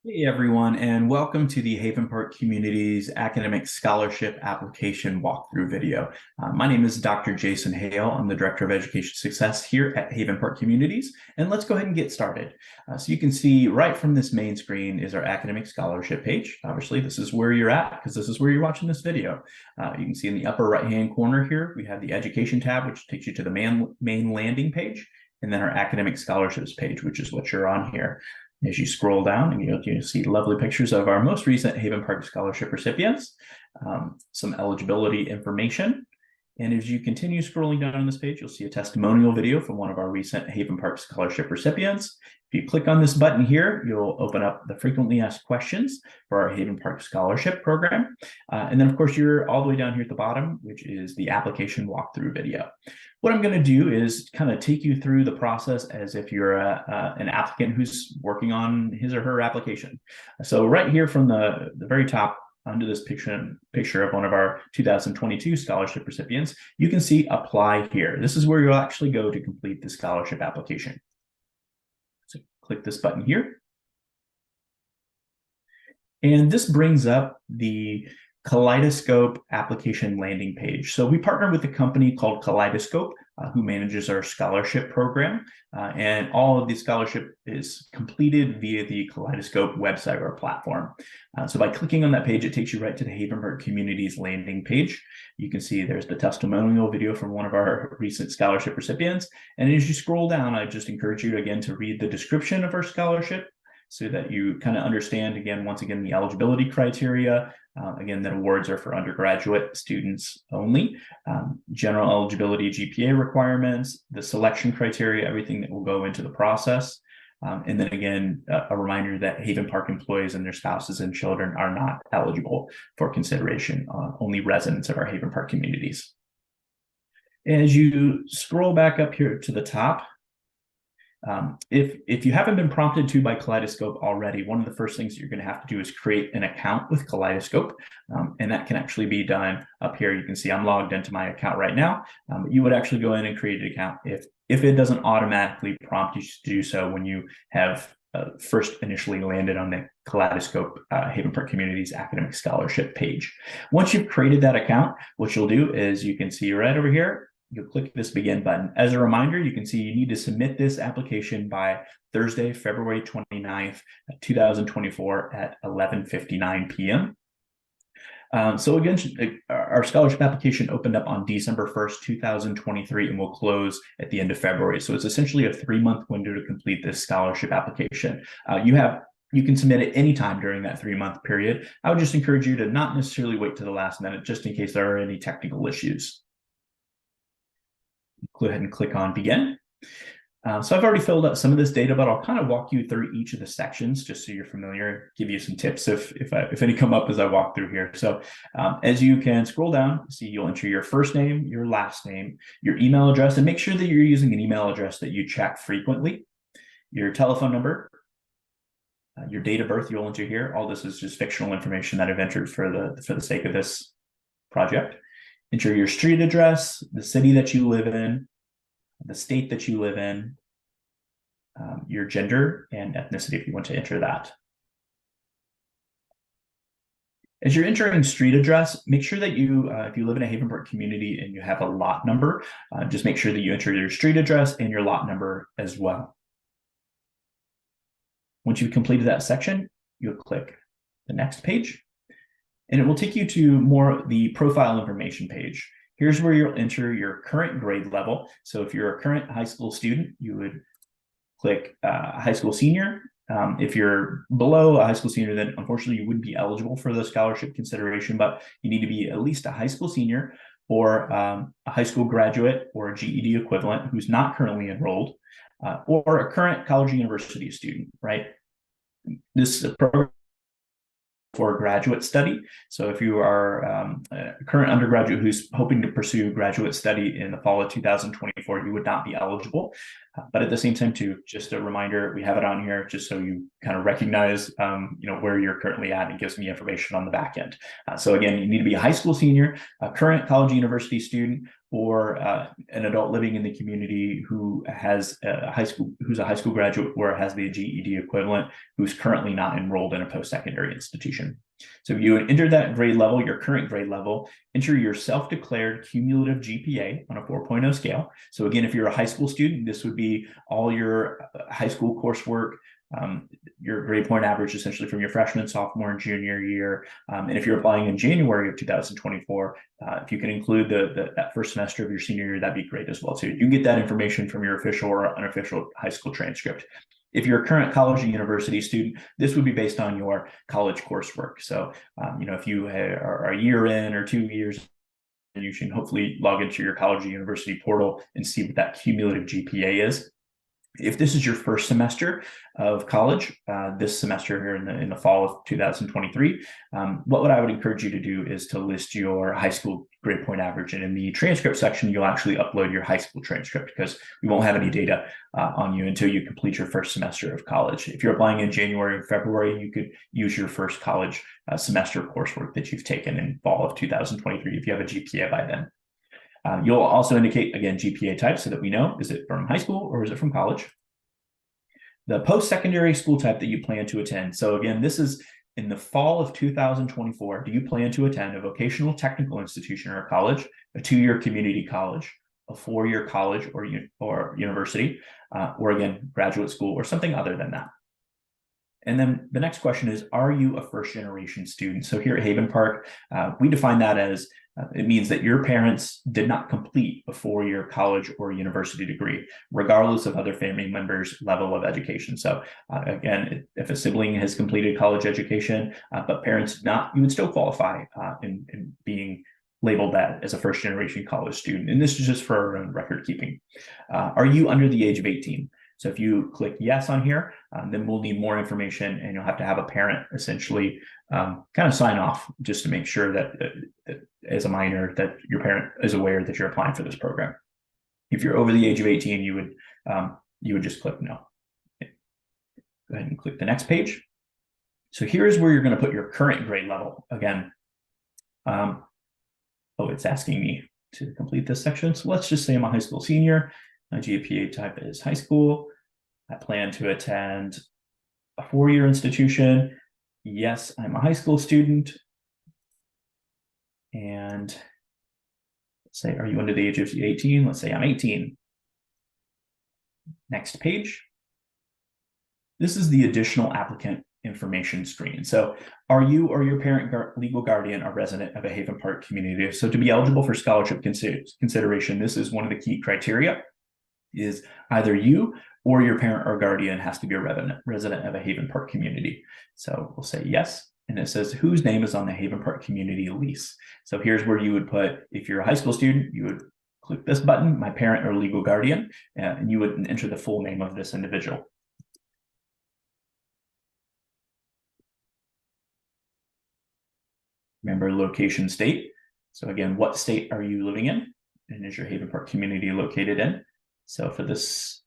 Hey everyone, and welcome to the Havenpark Community's Academic Scholarship Application Walkthrough video. My name is Dr. Jason Hale. I'm the Director of Education Success here at Havenpark Communities, and let's go ahead and get started. So you can see right from this main screen is our Academic Scholarship page. Obviously, this is where you're at because this is where you're watching this video. You can see in the upper right-hand corner here, we have the Education tab, which takes you to the main landing page, and then our Academic Scholarships page, which is what you're on here. As you scroll down, and you'll see lovely pictures of our most recent Havenpark Scholarship recipients, some eligibility information. And as you continue scrolling down on this page, you'll see a testimonial video from one of our recent Havenpark Scholarship recipients. If you click on this button here, you'll open up the frequently asked questions for our Havenpark Scholarship program. And then, of course, you're all the way down here at the bottom, which is the application walkthrough video. What I'm going to do is kind of take you through the process as if you're an applicant who's working on his or her application. So right here from the very top, under this picture of one of our 2022 scholarship recipients, you can see apply here. This is where you'll actually go to complete the scholarship application. So click this button here. And this brings up the Kaleidoscope application landing page. So we partner with a company called Kaleidoscope, who manages our scholarship program. And all of the scholarship is completed via the Kaleidoscope website or platform. So by clicking on that page, it takes you right to the Havenpark Community's landing page. You can see there's the testimonial video from one of our recent scholarship recipients. And as you scroll down, I just encourage you again to read the description of our scholarship so that you kind of understand, once again, the eligibility criteria. Again, that awards are for undergraduate students only. General eligibility GPA requirements, the selection criteria, everything that will go into the process. And then again, a reminder that Havenpark employees and their spouses and children are not eligible for consideration, only residents of our Havenpark communities. As you scroll back up here to the top, if you haven't been prompted to by Kaleidoscope already, one of the first things that you're going to have to do is create an account with Kaleidoscope, and that can actually be done up here. You can see I'm logged into my account right now. You would actually go in and create an account if it doesn't automatically prompt you to do so when you have first initially landed on the Kaleidoscope Havenpark Community's Academic Scholarship page. Once you've created that account, what you'll do is you can see right over here, you'll click this begin button. As a reminder, you can see you need to submit this application by Thursday, February 29th, 2024 at 11:59 p.m. So again, our scholarship application opened up on December 1st, 2023, and will close at the end of February. So it's essentially a 3-month window to complete this scholarship application. You can submit it anytime during that 3-month period. I would just encourage you to not necessarily wait to the last minute, just in case there are any technical issues. Go ahead and click on begin. So I've already filled out some of this data, but I'll kind of walk you through each of the sections just so you're familiar, give you some tips if any come up as I walk through here. So as you can scroll down, see you'll enter your first name, your last name, your email address, and make sure that you're using an email address that you check frequently, your telephone number, your date of birth you'll enter here. All this is just fictional information that I've entered for the sake of this project. Enter your street address, the city that you live in, the state that you live in, your gender and ethnicity if you want to enter that. As you're entering street address, make sure that you, if you live in a Havenpark community and you have a lot number, just make sure that you enter your street address and your lot number as well. Once you've completed that section, you'll click the next page. And it will take you to more the profile information page. Here's where you'll enter your current grade level. So if you're a current high school student, you would click high school senior. If you're below a high school senior, then unfortunately you wouldn't be eligible for the scholarship consideration, but you need to be at least a high school senior or a high school graduate or a GED equivalent who's not currently enrolled, or a current college or university student, right? This program for a graduate study. So if you are a current undergraduate who's hoping to pursue graduate study in the fall of 2024, you would not be eligible. But at the same time, too, just a reminder, we have it on here just so you kind of recognize, where you're currently at. And it gives me information on the back end. So again, you need to be a high school senior, a current college university student, or an adult living in the community who has who's a high school graduate or has the GED equivalent, who's currently not enrolled in a post-secondary institution. So if you enter that grade level, your current grade level, enter your self-declared cumulative GPA on a 4.0 scale. So again, if you're a high school student, this would be all your high school coursework, your grade point average essentially from your freshman, sophomore, and junior year. And if you're applying in January of 2024, if you can include that first semester of your senior year, that'd be great as well too. You can get that information from your official or unofficial high school transcript. If you're a current college or university student, this would be based on your college coursework. So, if you are a year in or 2 years, you can hopefully log into your college or university portal and see what that cumulative GPA is. If this is your first semester of college, this semester here in the fall of 2023, what I would encourage you to do is to list your high school grade point average. And in the transcript section, you'll actually upload your high school transcript because we won't have any data on you until you complete your first semester of college. If you're applying in January or February, you could use your first college semester coursework that you've taken in fall of 2023 if you have a GPA by then. You'll also indicate, again, GPA type so that we know, is it from high school or is it from college? The post-secondary school type that you plan to attend. So again, this is in the fall of 2024. Do you plan to attend a vocational technical institution or college, a 2-year community college, a 4-year college or university, or again, graduate school or something other than that? And then the next question is, are you a first-generation student? So here at Havenpark, we define that as it means that your parents did not complete a 4-year college or university degree, regardless of other family members' level of education. So again, if a sibling has completed college education, but parents did not, you would still qualify in being labeled that as a first-generation college student. And this is just for our own record keeping. Are you under the age of 18? So if you click yes on here, then we'll need more information and you'll have to have a parent essentially kind of sign off just to make sure that as a minor that your parent is aware that you're applying for this program. If you're over the age of 18, you would just click no. Go ahead and click the next page. So here's where you're going to put your current grade level. Again, it's asking me to complete this section. So let's just say I'm a high school senior. My GPA type is high school. I plan to attend a 4-year institution. Yes, I'm a high school student. And let's say, are you under the age of 18? Let's say I'm 18. Next page. This is the additional applicant information screen. So are you or your parent legal guardian a resident of a Havenpark community? So to be eligible for scholarship consideration, this is one of the key criteria. Is either you or your parent or guardian has to be a resident of a Havenpark community. So we'll say yes. And it says whose name is on the Havenpark community lease. So here's where you would put, if you're a high school student, you would click this button, my parent or legal guardian, and you would enter the full name of this individual. Remember location state. So again, what state are you living in? And is your Havenpark community located in? So for this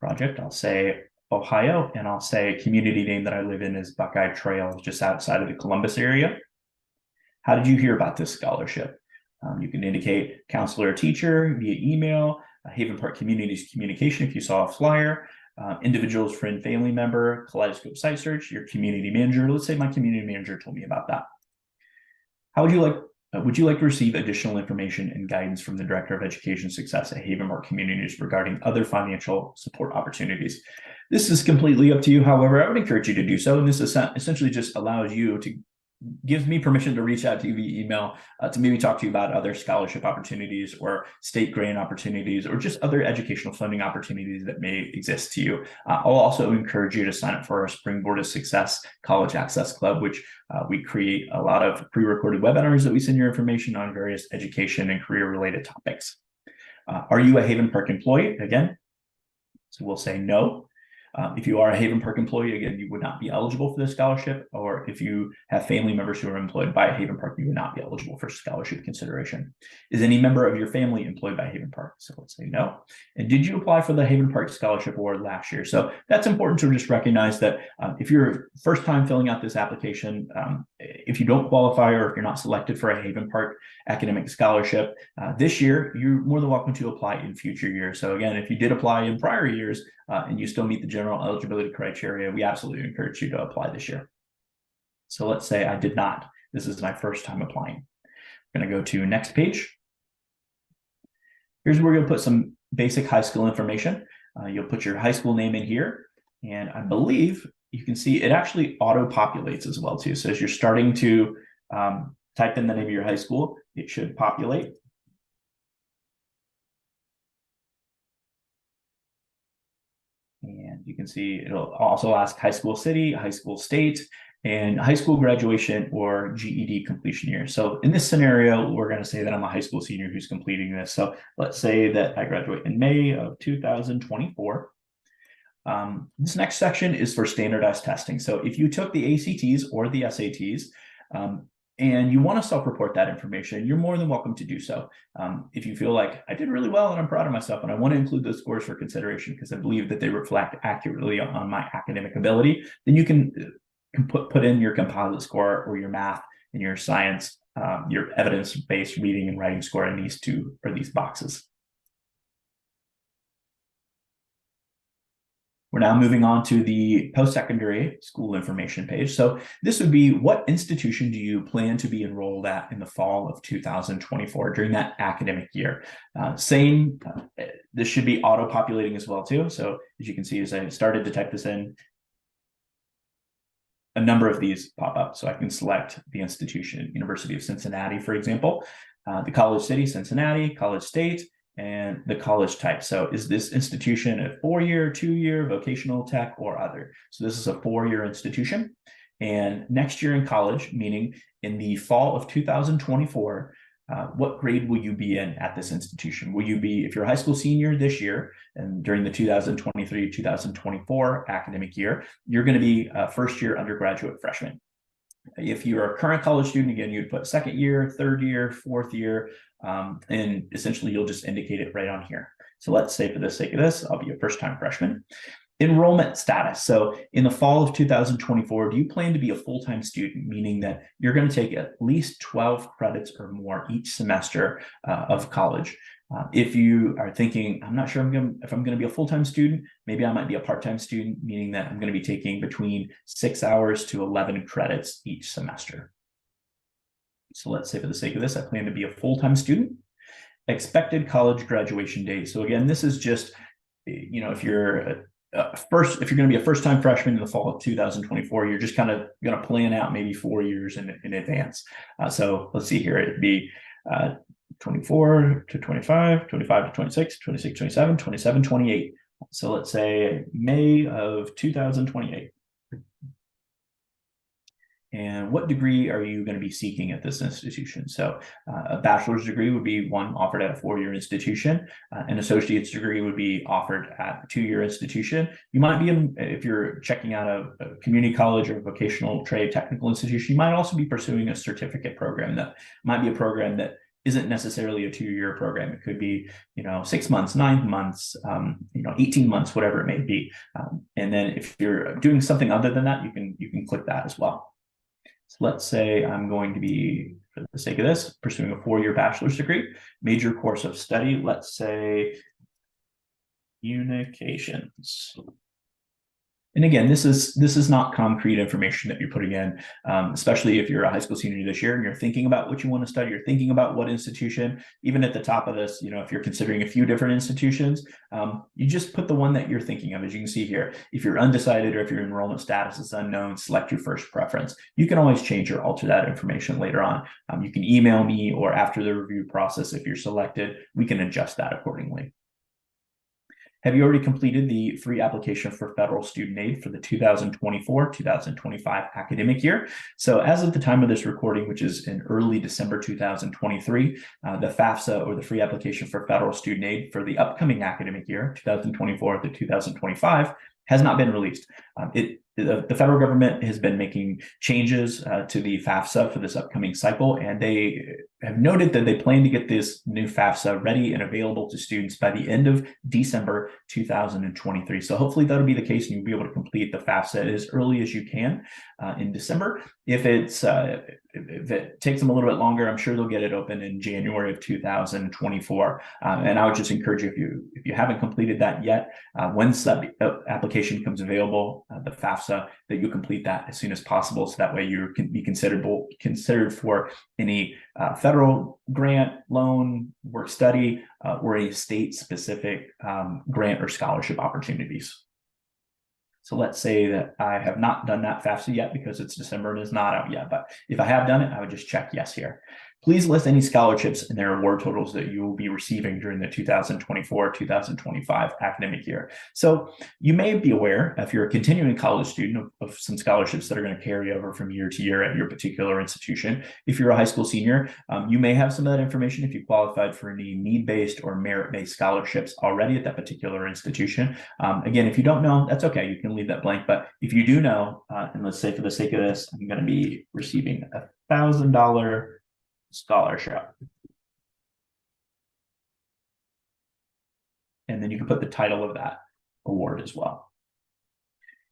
project, I'll say Ohio, and I'll say community name that I live in is Buckeye Trail, just outside of the Columbus area. How did you hear about this scholarship? You can indicate counselor or teacher via email, Havenpark Communities Communication if you saw a flyer, individual's friend, family member, Kaleidoscope site search, your community manager. Let's say my community manager told me about that. How would you like to receive additional information and guidance from the Director of Education Success at Havenpark Communities regarding other financial support opportunities? This is completely up to you. However, I would encourage you to do so. And this essentially just allows you to gives me permission to reach out to you via email to maybe talk to you about other scholarship opportunities or state grant opportunities or just other educational funding opportunities that may exist to you. I'll also encourage you to sign up for our Springboard to Success College Access Club, which we create a lot of pre-recorded webinars that we send your information on various education and career-related topics. Are you a Havenpark employee? Again, so we'll say no. If you are a Havenpark employee, again, you would not be eligible for this scholarship, or if you have family members who are employed by Havenpark, you would not be eligible for scholarship consideration. Is any member of your family employed by Havenpark? So let's say no. And did you apply for the Havenpark Scholarship Award last year? So that's important to just recognize that if you're first time filling out this application, if you don't qualify or if you're not selected for a Havenpark academic scholarship this year, you're more than welcome to apply in future years. So again, if you did apply in prior years and you still meet the general eligibility criteria, we absolutely encourage you to apply this year. So let's say I did not. This is my first time applying. I'm going to go to next page. Here's where you'll put some basic high school information. You'll put your high school name in here. And I believe you can see it actually auto-populates as well too. So as you're starting to type in the name of your high school, it should populate. And you can see it'll also ask high school city, high school state, and high school graduation or GED completion year. So in this scenario, we're going to say that I'm a high school senior who's completing this. So let's say that I graduate in May of 2024. This next section is for standardized testing. So if you took the ACTs or the SATs, and you want to self-report that information, you're more than welcome to do so. If you feel like I did really well and I'm proud of myself and I want to include those scores for consideration because I believe that they reflect accurately on my academic ability, then you can put in your composite score or your math and your science, your evidence-based reading and writing score in these boxes. We're now moving on to the post-secondary school information page. So this would be, what institution do you plan to be enrolled at in the fall of 2024 during that academic year? This should be auto-populating as well too. So as you can see, as I started to type this in, a number of these pop up. So I can select the institution, University of Cincinnati, for example, the college city, Cincinnati, college state, and the college type. So is this institution a 4-year, 2-year, vocational tech, or other? So this is a 4-year institution. And next year in college, meaning in the fall of 2024, what grade will you be in at this institution? Will you be, if you're a high school senior this year, and during the 2023-2024 academic year, you're going to be a first-year undergraduate freshman. If you're a current college student, again, you'd put second year, third year, fourth year, and essentially you'll just indicate it right on here. So let's say for the sake of this, I'll be a first-time freshman. Enrollment status. So in the fall of 2024, do you plan to be a full-time student, meaning that you're going to take at least 12 credits or more each semester of college? If you are thinking, I'm not sure if I'm going to be a full-time student, maybe I might be a part-time student, meaning that I'm going to be taking between 6 hours to 11 credits each semester. So let's say for the sake of this, I plan to be a full-time student. Expected college graduation date. So again, this is just, if you're if you're going to be a first-time freshman in the fall of 2024, you're just kind of going to plan out maybe 4 years in advance. So let's see here, it'd be 24 to 25, 25 to 26, 26, 27, 27, 28. So let's say May of 2028. And what degree are you going to be seeking at this institution? So a bachelor's degree would be one offered at a 4-year institution. An associate's degree would be offered at a 2-year institution. You might be, if you're checking out a community college or vocational trade technical institution, you might also be pursuing a certificate program that might be a program that isn't necessarily a 2-year program. It could be, 6 months, 9 months, 18 months, whatever it may be. And then if you're doing something other than that, you can click that as well. So let's say I'm going to be, for the sake of this, pursuing a 4-year bachelor's degree, major course of study, let's say communications. And again, this is not concrete information that you're putting in, especially if you're a high school senior this year and you're thinking about what you want to study, you're thinking about what institution. Even at the top of this, if you're considering a few different institutions, you just put the one that you're thinking of. As you can see here, if you're undecided or if your enrollment status is unknown, select your first preference. You can always change or alter that information later on. You can email me, or after the review process, if you're selected, we can adjust that accordingly. Have you already completed the free application for federal student aid for the 2024-2025 academic year? So as of the time of this recording, which is in early December 2023, the FAFSA, or the free application for federal student aid for the upcoming academic year, 2024 to 2025, has not been released. The federal government has been making changes to the FAFSA for this upcoming cycle, and they have noted that they plan to get this new FAFSA ready and available to students by the end of December 2023. So hopefully that'll be the case, and you'll be able to complete the FAFSA as early as you can in December. If it takes them a little bit longer, I'm sure they'll get it open in January of 2024. And I would just encourage you, if you haven't completed that yet, once that application becomes available, the FAFSA, that you complete that as soon as possible, so that way you can be considered for any federal grant, loan, work study, or a state-specific grant or scholarship opportunities. So let's say that I have not done that FAFSA yet because it's December and is not out yet. But if I have done it, I would just check yes here. Please list any scholarships and their award totals that you will be receiving during the 2024-2025 academic year. So you may be aware, if you're a continuing college student, of some scholarships that are going to carry over from year to year at your particular institution. If you're a high school senior, you may have some of that information if you qualified for any need-based or merit-based scholarships already at that particular institution. Again, if you don't know, that's okay. You can leave that blank. But if you do know, and let's say for the sake of this, I'm going to be receiving $1,000 scholarship. And then you can put the title of that award as well.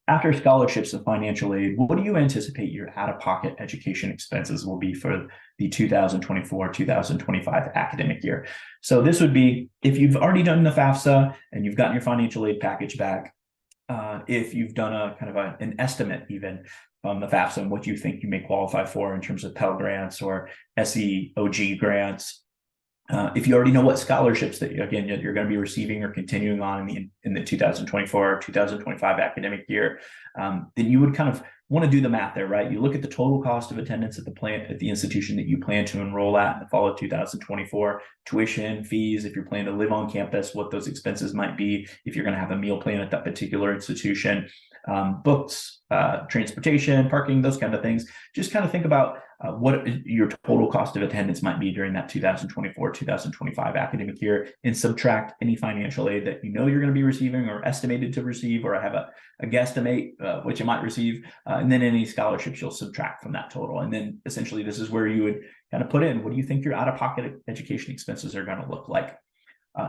After scholarships and financial aid, what do you anticipate your out-of-pocket education expenses will be for the 2024-2025 academic year? So this would be, if you've already done the FAFSA and you've gotten your financial aid package back, if you've done a kind of an estimate even on the FAFSA and what you think you may qualify for in terms of Pell Grants or SEOG grants. If you already know what scholarships that you're going to be receiving or continuing on in the 2024 or 2025 academic year, then you would kind of want to do the math there, right? You look at the total cost of attendance at the institution that you plan to enroll at in the fall of 2024, tuition, fees, if you're planning to live on campus, what those expenses might be, if you're going to have a meal plan at that particular institution, books, transportation, parking, those kind of things. Just kind of think about what your total cost of attendance might be during that 2024-2025 academic year, and subtract any financial aid that you know you're going to be receiving or estimated to receive, or have a guesstimate which you might receive, and then any scholarships you'll subtract from that total. And then essentially this is where you would kind of put in, what do you think your out-of-pocket education expenses are going to look like?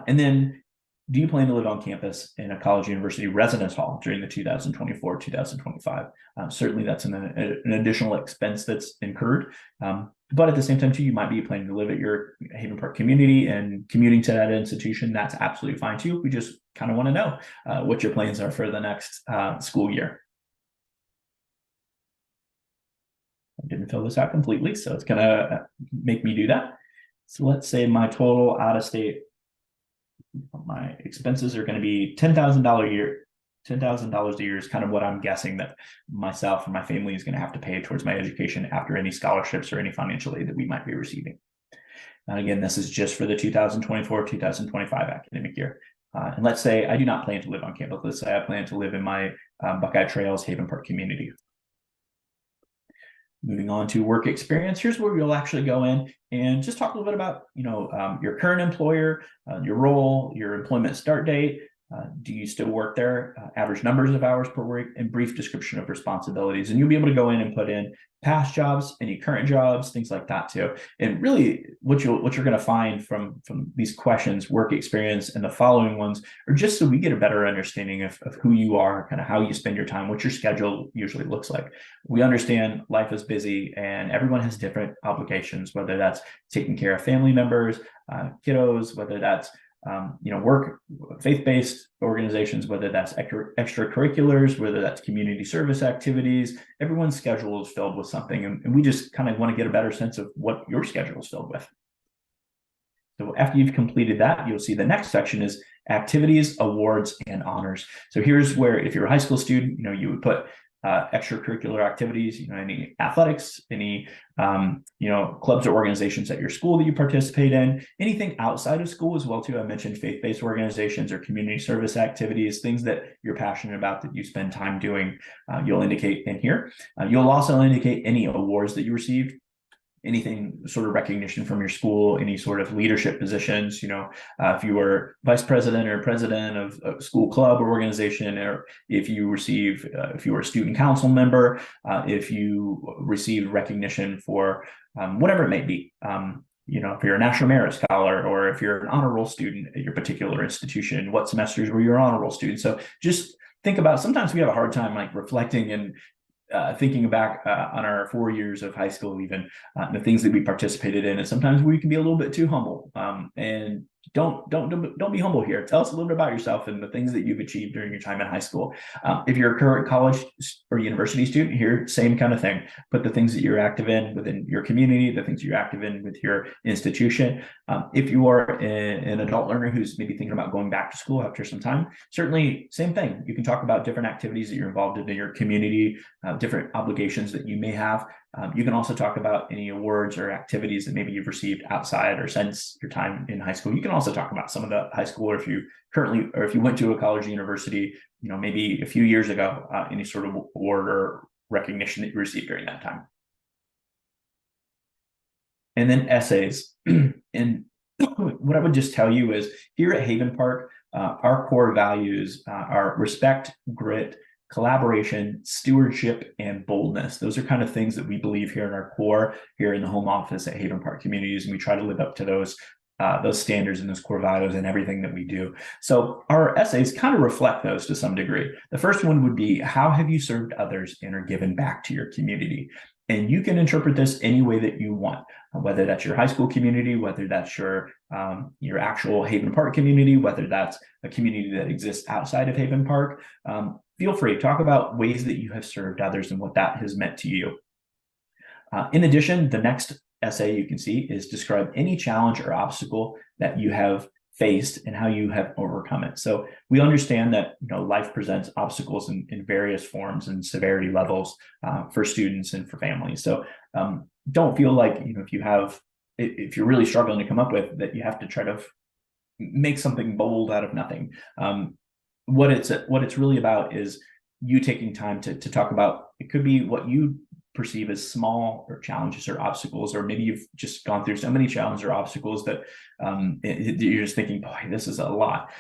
And then, do you plan to live on campus in a college university residence hall during the 2024-2025? Certainly that's an additional expense that's incurred. But at the same time too, you might be planning to live at your Havenpark community and commuting to that institution. That's absolutely fine too. We just kind of want to know what your plans are for the next school year. I didn't fill this out completely, so it's gonna make me do that. So let's say my total out-of-state, my expenses are going to be $10,000 a year. $10,000 a year is kind of what I'm guessing that myself and my family is going to have to pay towards my education after any scholarships or any financial aid that we might be receiving. And again, this is just for the 2024-2025 academic year. And let's say I do not plan to live on campus. Let's say I plan to live in my Buckeye Trails Havenpark community. Moving on to work experience, here's where you'll actually go in and just talk a little bit about, your current employer, your role, your employment start date. Do you still work there? Average numbers of hours per week, and brief description of responsibilities. And you'll be able to go in and put in past jobs, any current jobs, things like that too. And really, what you're going to find from these questions, work experience, and the following ones, are just so we get a better understanding of who you are, kind of how you spend your time, what your schedule usually looks like. We understand life is busy, and everyone has different obligations, whether that's taking care of family members, kiddos, whether that's work, faith-based organizations, whether that's extracurriculars, whether that's community service activities. Everyone's schedule is filled with something, and we just kind of want to get a better sense of what your schedule is filled with. So after you've completed that, you'll see the next section is activities, awards, and honors. So here's where, if you're a high school student, you would put extracurricular activities, any athletics, any clubs or organizations at your school that you participate in, anything outside of school as well too. I mentioned faith-based organizations or community service activities, things that you're passionate about that you spend time doing, you'll indicate in here. You'll also indicate any awards that you received. anything sort of recognition from your school, any sort of leadership positions, if you were vice president or president of a school club or organization, or if you were a student council member, if you received recognition for whatever it may be. If you're a National Merit Scholar, or if you're an honor roll student at your particular institution, what semesters were you an honor roll student? So just think about, sometimes we have a hard time like reflecting and thinking back on our 4 years of high school, even the things that we participated in, and sometimes we can be a little bit too humble. And don't be humble here. Tell us a little bit about yourself and the things that you've achieved during your time in high school. If you're a current college or university student here, same kind of thing. Put the things that you're active in within your community, the things you're active in with your institution. If you are an adult learner who's maybe thinking about going back to school after some time, certainly same thing. You can talk about different activities that you're involved in your community, different obligations that you may have. You can also talk about any awards or activities that maybe you've received outside or since your time in high school. You can also talk about some of the high school, or if you went to a college or university, maybe a few years ago, any sort of award or recognition that you received during that time. And then essays. And what I would just tell you is, here at Havenpark, our core values are respect, grit, collaboration, stewardship, and boldness. Those are kind of things that we believe here in our core, here in the home office at Havenpark Communities, and we try to live up to those standards and those core values in everything that we do. So our essays kind of reflect those to some degree. The first one would be, how have you served others and are given back to your community? And you can interpret this any way that you want, whether that's your high school community, whether that's your actual Havenpark community, whether that's a community that exists outside of Havenpark. Feel free to talk about ways that you have served others and what that has meant to you. In addition, the next essay you can see is, describe any challenge or obstacle that you have faced and how you have overcome it. So we understand that life presents obstacles in various forms and severity levels for students and for families. So don't feel like if you're really struggling to come up with that, you have to try to make something bold out of nothing. What it's really about is you taking time to talk about. It could be what you perceive as small or challenges or obstacles, or maybe you've just gone through so many challenges or obstacles that you're just thinking, boy, this is a lot.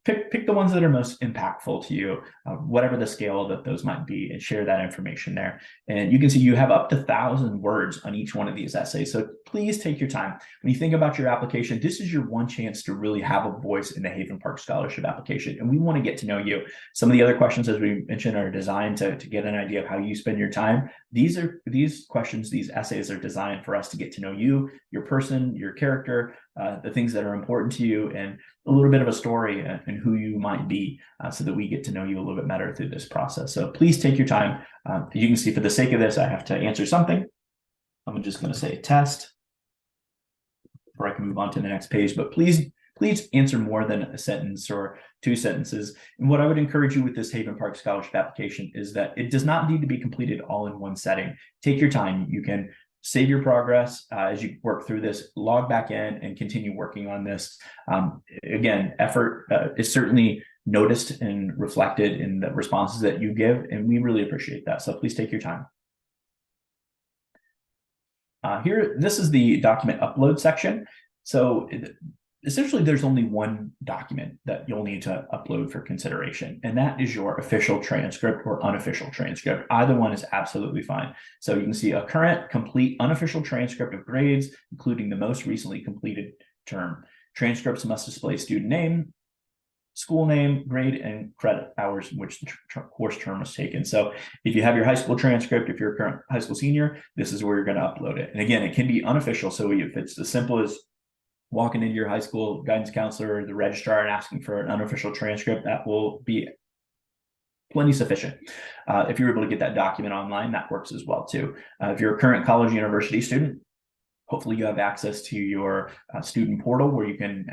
Pick the ones that are most impactful to you, whatever the scale that those might be, and share that information there. And you can see you have up to 1,000 words on each one of these essays. So please take your time. When you think about your application, this is your one chance to really have a voice in the Havenpark Scholarship application. And we want to get to know you. Some of the other questions, as we mentioned, are designed to get an idea of how you spend your time. These questions, these essays are designed for us to get to know you, your person, your character, the things that are important to you, and a little bit of a story and who you might be, so that we get to know you a little bit better through this process. So please take your time. You can see, for the sake of this, I have to answer something. I'm just going to say test before I can move on to the next page, but please answer more than a sentence or 2 sentences. And what I would encourage you with this Havenpark Scholarship application is that it does not need to be completed all in one setting. Take your time. You can save your progress as you work through this, log back in, and continue working on this. Again, effort is certainly noticed and reflected in the responses that you give, and we really appreciate that. So please take your time. Here, this is the document upload section. So essentially, there's only one document that you'll need to upload for consideration, and that is your official transcript or unofficial transcript. Either one is absolutely fine. So you can see a current, complete, unofficial transcript of grades, including the most recently completed term. Transcripts must display student name, school name, grade, and credit hours in which the course term was taken. So if you have your high school transcript, if you're a current high school senior, this is where you're going to upload it. And again, it can be unofficial. So if it's as simple as walking into your high school guidance counselor or the registrar and asking for an unofficial transcript, that will be plenty sufficient. If you're able to get that document online, that works as well too. If you're a current college university student, hopefully you have access to your student portal where you can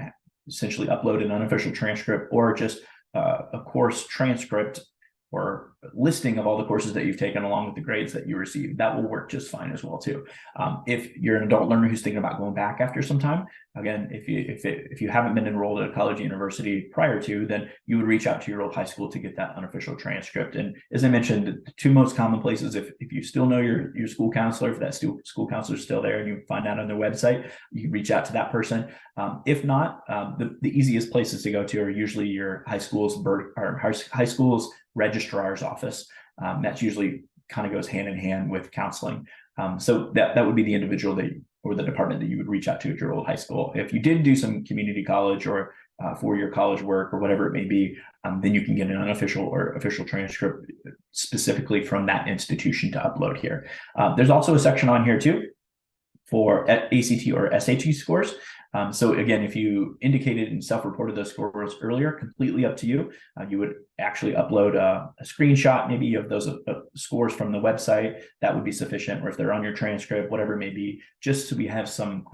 essentially upload an unofficial transcript or just a course transcript or listing of all the courses that you've taken along with the grades that you received. That will work just fine as well too. If you're an adult learner who's thinking about going back after some time, again, if you haven't been enrolled at a college or university prior to, then you would reach out to your old high school to get that unofficial transcript. And as I mentioned, the two most common places, if you still know your school counselor, if that school counselor is still there and you find out on their website, you reach out to that person. If not, the easiest places to go to are usually your high school's registrar's office. That's usually kind of goes hand in hand with counseling. So that would be the individual or the department that you would reach out to at your old high school. If you did do some community college or four-year college work or whatever it may be, then you can get an unofficial or official transcript specifically from that institution to upload here. There's also a section on here too for ACT or SAT scores. So again, if you indicated and self-reported those scores earlier, completely up to you. You would actually upload a screenshot maybe of those scores from the website. That would be sufficient, or if they're on your transcript, whatever it may be, just so we have some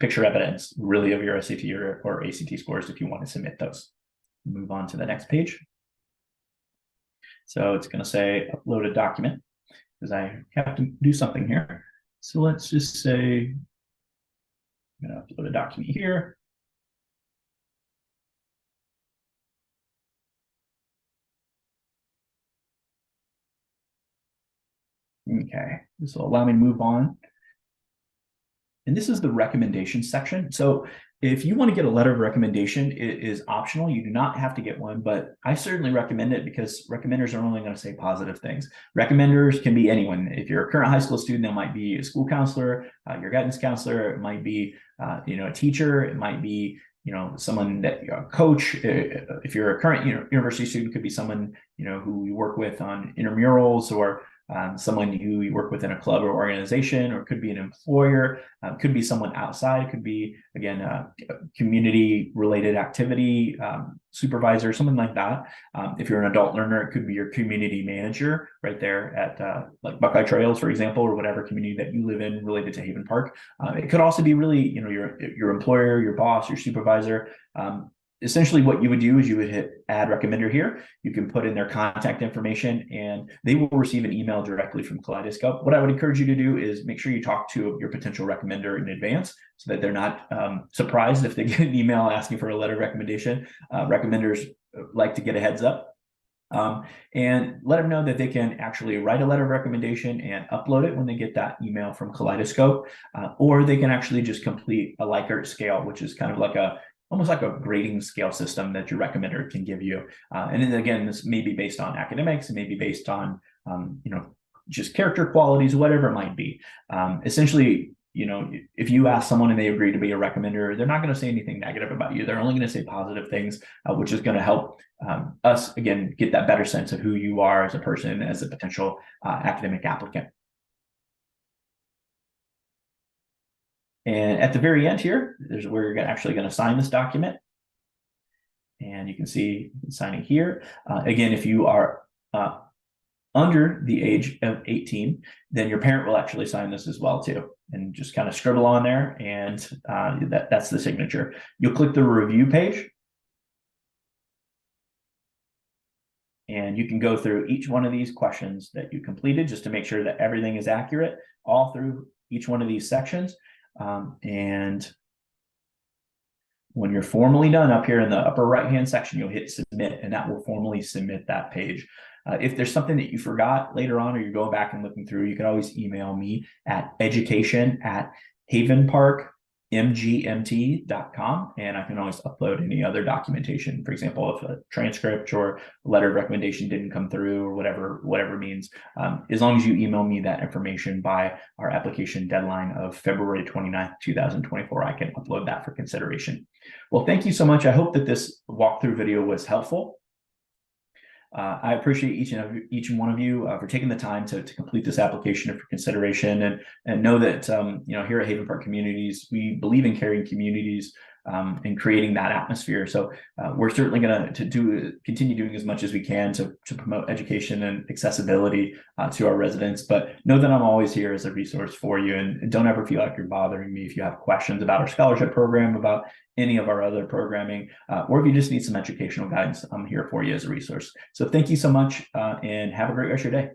picture evidence really of your SAT or ACT scores if you want to submit those. Move on to the next page. So it's going to say upload a document because I have to do something here. So let's just say I'm going to upload a document here. Okay, this will allow me to move on. And this is the recommendation section. So if you want to get a letter of recommendation, it is optional. You do not have to get one, but I certainly recommend it because recommenders are only going to say positive things. Recommenders can be anyone. If you're a current high school student, that might be a school counselor, your guidance counselor, it might be a teacher, it might be someone that a coach. If you're a current university student, could be someone who you work with on intramurals, or someone who you work with in a club or organization, or could be an employer, could be someone outside, it could be, again, a community related activity, supervisor, something like that. If you're an adult learner, it could be your community manager right there at like Buckeye Trails, for example, or whatever community that you live in related to Havenpark. It could also be really, your employer, your boss, your supervisor. Essentially what you would do is you would hit add recommender here. You can put in their contact information and they will receive an email directly from Kaleidoscope. What I would encourage you to do is make sure you talk to your potential recommender in advance so that they're not surprised if they get an email asking for a letter of recommendation. Recommenders like to get a heads up. And let them know that they can actually write a letter of recommendation and upload it when they get that email from Kaleidoscope, or they can actually just complete a Likert scale, which is kind of like almost like a grading scale system that your recommender can give you. And then again, this may be based on academics, it may be based on, just character qualities, whatever it might be. Essentially, if you ask someone and they agree to be a recommender, they're not going to say anything negative about you. They're only going to say positive things, which is going to help us, again, get that better sense of who you are as a person, as a potential academic applicant. And at the very end here, we're actually going to sign this document. And you can see signing here. Again, if you are under the age of 18, then your parent will actually sign this as well too. And just kind of scribble on there, and that's the signature. You'll click the review page. And you can go through each one of these questions that you completed just to make sure that everything is accurate all through each one of these sections. And when you're formally done, up here in the upper right-hand section, you'll hit submit, and that will formally submit that page. If there's something that you forgot later on, or you're going back and looking through, you can always email me at education@havenparkmgmt.com, and I can always upload any other documentation. For example, if a transcript or a letter of recommendation didn't come through, or whatever means, as long as you email me that information by our application deadline of February 29th, 2024, I can upload that for consideration. Well, thank you so much. I hope that this walkthrough video was helpful. I appreciate each and one of you for taking the time to complete this application for consideration, and know that here at Havenpark Communities, we believe in caring communities and creating that atmosphere. So we're certainly going to continue doing as much as we can to promote education and accessibility to our residents. But know that I'm always here as a resource for you, and don't ever feel like you're bothering me if you have questions about our scholarship program, about any of our other programming, or if you just need some educational guidance, I'm here for you as a resource. So thank you so much, and have a great rest of your day.